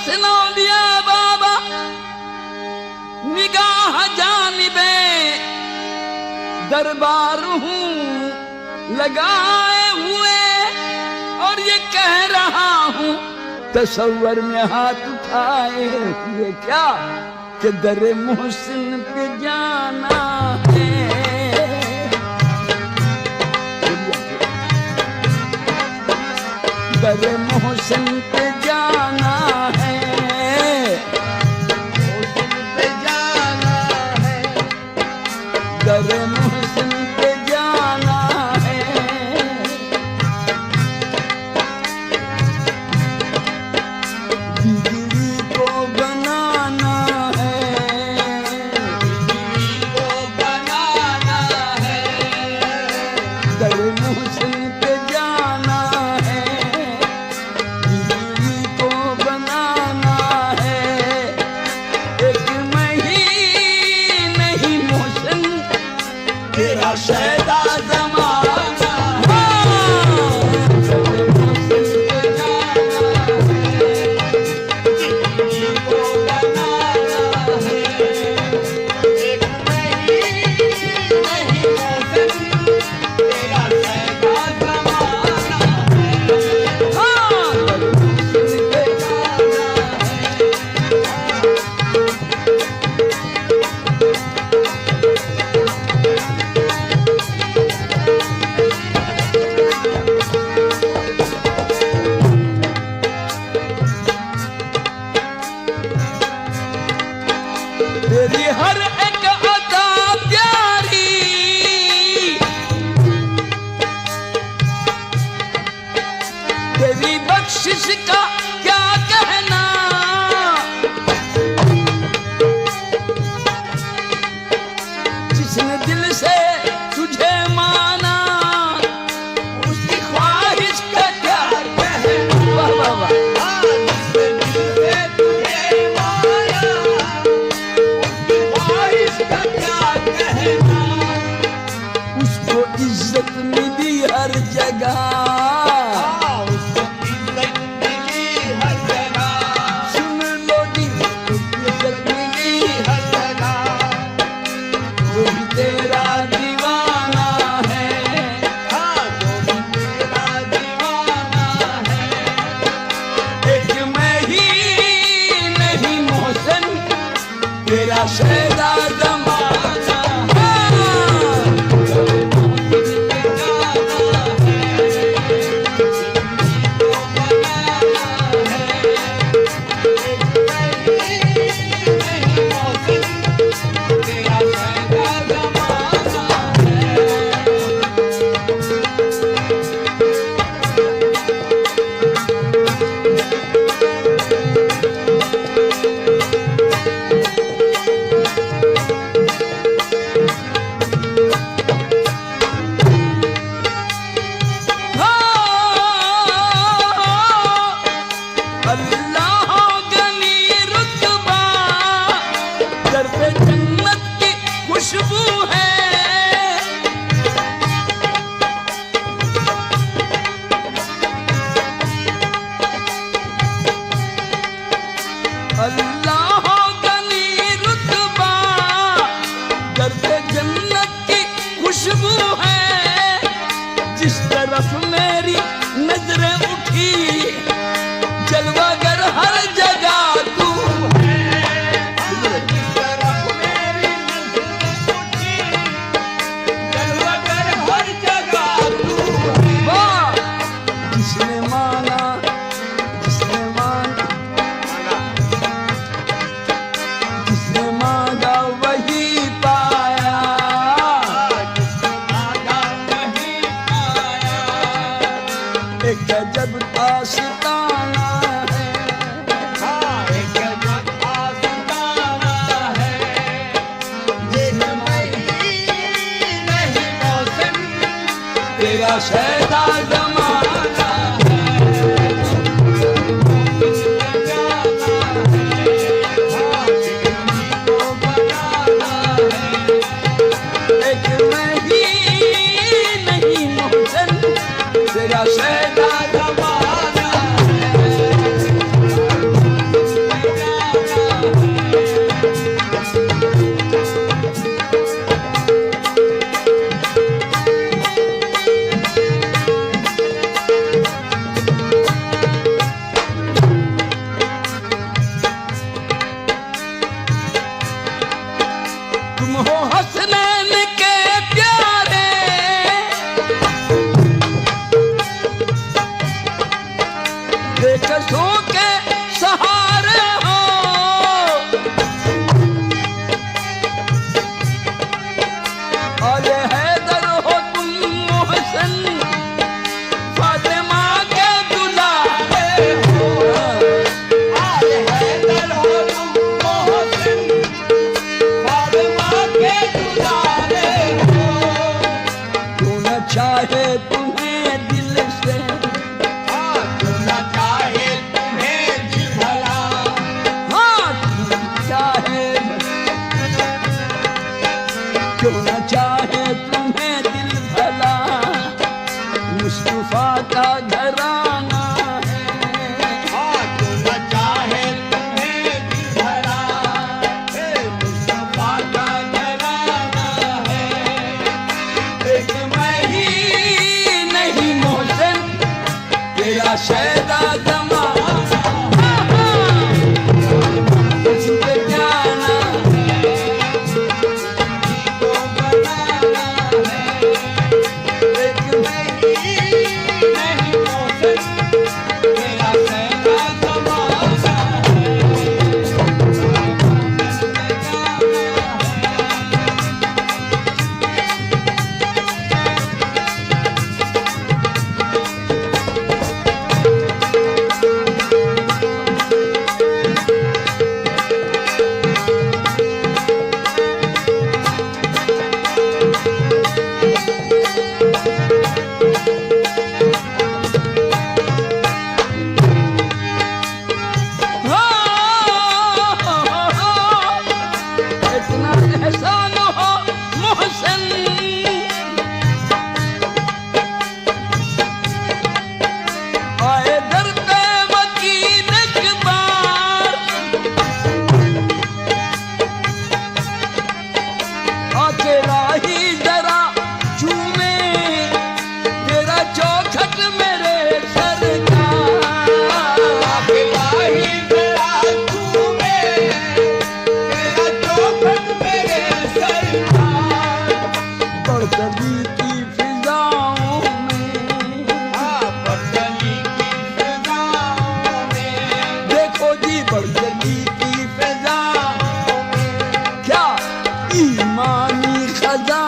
सुना दिया बाबा निगाह जानिबे दरबार हूँ लगाए हुए और ये कह रहा हूँ तसव्वुर में हाथ उठाए हुए क्या कि दरे मोहसिन पे जाना है। दरे मोहसिन पे जाना है, मोहसिन पे जाना है, दरे मोहसिन पे जाना है। बिजली को बनाना है, बिजली को बनाना है, दरे मोहसिन पे जाना है। बिजली को बनाना है, एक नहीं मोहसिन तेरा शैदा ज़माना है। दरे मोहसिन पे जाना है, बिजली को बनाना है, एक नहीं मोहसिन तेरा शैदा ज़माना है। हाँ, दरे मोहसिन पे जाना तेरी हर एक अदा प्यारी, तेरी बख्शिश का क्या कहना, जिसने दिल से तुझे माना उसकी ख्वाहिश का क्या कहना। वाह वाह वाह। जिसने दिल से तुझे माना ख्वाहिश का क्या कहना, उसको इज्जत मिली हर जगह, उसको इज्जत मिली हर जगह। सुन लो जी, उसको इज्जत मिली हर जगह। जो भी तेरा दीवाना है, हाँ जो भी तेरा दीवाना है, एक मैं ही नहीं मोहसिन तेरा शैदा ज़माना है। दरे मोहसिन पे जाना है, बिजली को बनाना है, एक नहीं मोहसिन तेरा शैदा ज़माना है। अल्लाह गनी रुतबा, दर पे जन्नत की खुशबू है। अल्लाह गनी रुतबा, दर पे जन्नत की खुशबू है। जिस तरफ मेरी नजरें उठी जलवागर हर जगह तू है। जिस तरफ मेरी नजरें उठी जलवागर हर जगह तू है। वाह, जिसने माना जिसने माना जिसने मांगा वही पाया, जिसने मांगा वही पाया। एक गजब आशिकाना है, हाँ एक गजब आशिकाना है। ये मैं ही नहीं मोहसिन तेरा शैदा ज़माना है। मोहसिन पे जाना है, हाँ बिजली को बनाना है, एक मैं ही नहीं मोहसिन तेरा शैदा ज़माना है। तुम हो हसनैन के प्यारे, बेकसों के सहारे हो। और हैदर हो तुम मोहसिन, फातिमा के दुलारे हो। हैदर हो तुम मोहसिन, फातिमा के दुलारे हो। क्यों न चाहे तुम्हें दिल से, क्यों न चाहे तुम्हें दिल भला, हाँ क्यों न चाहे, क्यों न चाहे तुम्हें दिल भला, मुस्तफा का घराना है। क्यों न चाहे तुम्हें दिल भला, मुस्तफा का घराना है। एक मैं ही नहीं मोहसिन, तेरा शैदा जमाना, इस पे जाना तो बनाना है। एक मैं नहीं मोहसिन, तेरा सहना ज़माना है। इतना एहसान हो मोहसिन, आए दर पे वकील इकबाल, आके राही जरा चूमे तेरा चौखट मेरे सरकार। इलाही तेरा चूमे, तेरा चौखट मेरे सरकार। बरसली की फिजाओं में, बदली की फिजाओं में, देखो जी बरसली की फिजाओं में क्या ईमानी खजा